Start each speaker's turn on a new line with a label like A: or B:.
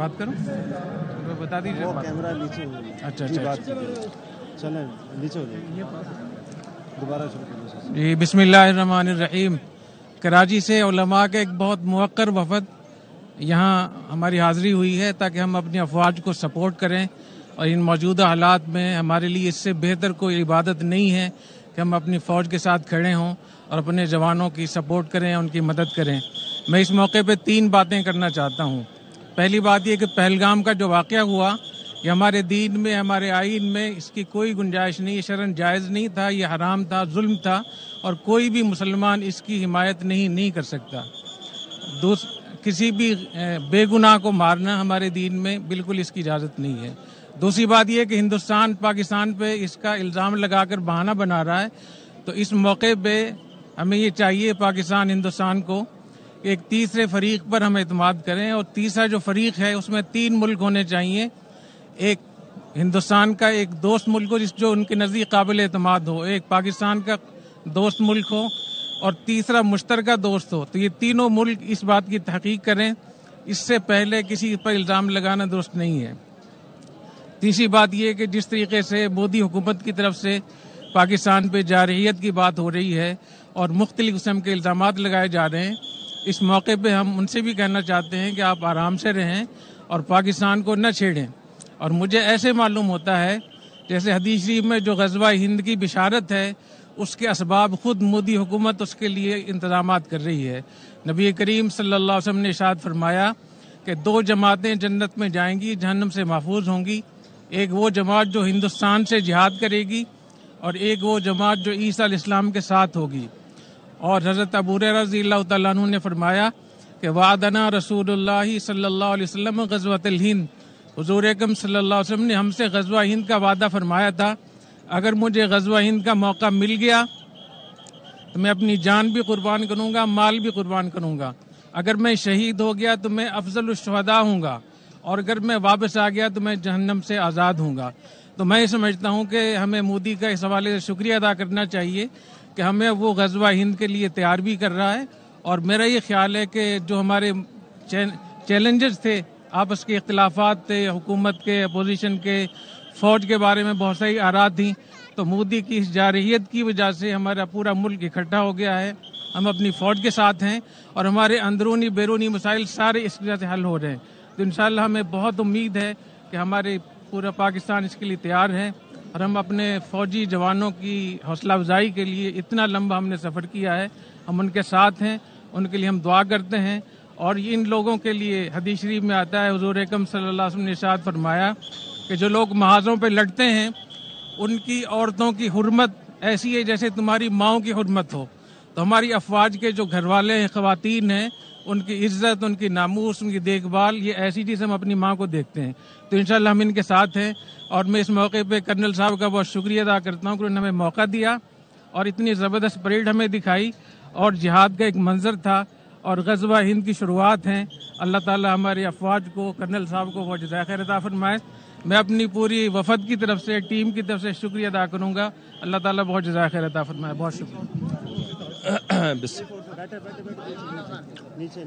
A: بات کروں تو بتا دیجیے.
B: وہ کیمرہ نیچے ہو گیا.
A: اچھا
B: چلیں نیچے ہو جائے. دوبارہ شروع کریں.
A: جی بسم اللہ الرحمن الرحیم. کراچی سے علماء کے ایک بہت موقر وفد یہاں ہماری حاضری ہوئی ہے تاکہ ہم اپنی افواج کو سپورٹ کریں، اور ان موجودہ حالات میں ہمارے لیے اس سے بہتر کوئی عبادت نہیں ہے کہ ہم اپنی فوج کے ساتھ کھڑے ہوں اور اپنے جوانوں کی سپورٹ کریں، ان کی مدد کریں. میں اس موقع پہ 3 باتیں کرنا چاہتا ہوں. پہلی بات یہ کہ پہلگام کا جو واقعہ ہوا یہ ہمارے دین میں، ہمارے آئین میں اس کی کوئی گنجائش نہیں، شرعاً جائز نہیں تھا، یہ حرام تھا، ظلم تھا، اور کوئی بھی مسلمان اس کی حمایت نہیں کر سکتا. کسی بھی بے گناہ کو مارنا ہمارے دین میں بالکل اس کی اجازت نہیں ہے. دوسری بات یہ کہ ہندوستان پاکستان پہ اس کا الزام لگا کر بہانہ بنا رہا ہے، تو اس موقع پہ ہمیں یہ چاہیے پاکستان ہندوستان کو کہ ایک تیسرے فریق پر ہم اعتماد کریں، اور تیسرا جو فریق ہے اس میں 3 ملک ہونے چاہیے. ایک ہندوستان کا ایک دوست ملک ہو جو ان کے نزدیک قابل اعتماد ہو، ایک پاکستان کا دوست ملک ہو، اور تیسرا مشترکہ دوست ہو. تو یہ تینوں ملک اس بات کی تحقیق کریں، اس سے پہلے کسی پر الزام لگانا درست نہیں ہے. تیسری بات یہ کہ جس طریقے سے مودی حکومت کی طرف سے پاکستان پہ جارحیت کی بات ہو رہی ہے اور مختلف قسم کے الزامات لگائے جا رہے ہیں، اس موقع پہ ہم ان سے بھی کہنا چاہتے ہیں کہ آپ آرام سے رہیں اور پاکستان کو نہ چھیڑیں. اور مجھے ایسے معلوم ہوتا ہے جیسے حدیث شریف میں جو غزوہ ہند کی بشارت ہے اس کے اسباب خود مودی حکومت اس کے لیے انتظامات کر رہی ہے. نبی کریم صلی اللہ علیہ وسلم نے ارشاد فرمایا کہ 2 جماعتیں جنت میں جائیں گی، جہنم سے محفوظ ہوں گی. ایک وہ جماعت جو ہندوستان سے جہاد کرے گی، اور ایک وہ جماعت جو عیسیٰ علیہ السلام کے ساتھ ہوگی. اور حضرت ابو ہریرہ رضی اللہ تعالیٰ عنہ نے فرمایا کہ وعدنا رسول اللہ صلی اللہ علیہ وسلم غزوۃ الہند. حضور اکرم صلی اللہ علیہ وسلم نے ہم سے غزوہ ہند کا وعدہ فرمایا تھا. اگر مجھے غزوہ ہند کا موقع مل گیا تو میں اپنی جان بھی قربان کروں گا، مال بھی قربان کروں گا. اگر میں شہید ہو گیا تو میں افضل الشہداء ہوں گا، اور اگر میں واپس آ گیا تو میں جہنم سے آزاد ہوں گا. تو میں سمجھتا ہوں کہ ہمیں مودی کا اس حوالے سے شکریہ ادا کرنا چاہیے کہ ہمیں وہ غزوہ ہند کے لیے تیار بھی کر رہا ہے. اور میرا یہ خیال ہے کہ جو ہمارے چیلنجز تھے، آپس کے اختلافات تھے، حکومت کے، اپوزیشن کے، فوج کے بارے میں بہت ساری آراء تھیں، تو مودی کی اس جارحیت کی وجہ سے ہمارا پورا ملک اکٹھا ہو گیا ہے. ہم اپنی فوج کے ساتھ ہیں اور ہمارے اندرونی بیرونی مسائل سارے اس وجہ سے حل ہو رہے ہیں. تو انشاءاللہ ہمیں بہت امید ہے کہ ہمارے پورا پاکستان اس کے لیے تیار ہے، اور ہم اپنے فوجی جوانوں کی حوصلہ افزائی کے لیے اتنا لمبا ہم نے سفر کیا ہے، ہم ان کے ساتھ ہیں، ان کے لیے ہم دعا کرتے ہیں. اور ان لوگوں کے لیے حدیث شریف میں آتا ہے، حضور اکرم صلی اللہ علیہ وسلم نے ارشاد فرمایا کہ جو لوگ محاذوں پہ لڑتے ہیں ان کی عورتوں کی حرمت ایسی ہے جیسے تمہاری ماؤں کی حرمت ہو. تو ہماری افواج کے جو گھر والے ہیں، خواتین ہیں، ان کی عزت، ان کی ناموس، ان کی دیکھ بھال، یہ ایسی چیز ہم اپنی ماں کو دیکھتے ہیں. تو انشاءاللہ ہم ان کے ساتھ ہیں. اور میں اس موقع پہ کرنل صاحب کا بہت شکریہ ادا کرتا ہوں کہ انہوں نے ہمیں موقع دیا اور اتنی زبردست پریڈ ہمیں دکھائی، اور جہاد کا ایک منظر تھا، اور غزوہ ہند کی شروعات ہیں. اللہ تعالی ہماری افواج کو، کرنل صاحب کو بہت جزائے خیر عطا فرمائے. میں اپنی پوری وفد کی طرف سے، ٹیم کی طرف سے شکریہ ادا کروں گا. اللہ تعالیٰ بہت جزائے خیر عطا فرمائے. بہت شکریہ.
B: نیچے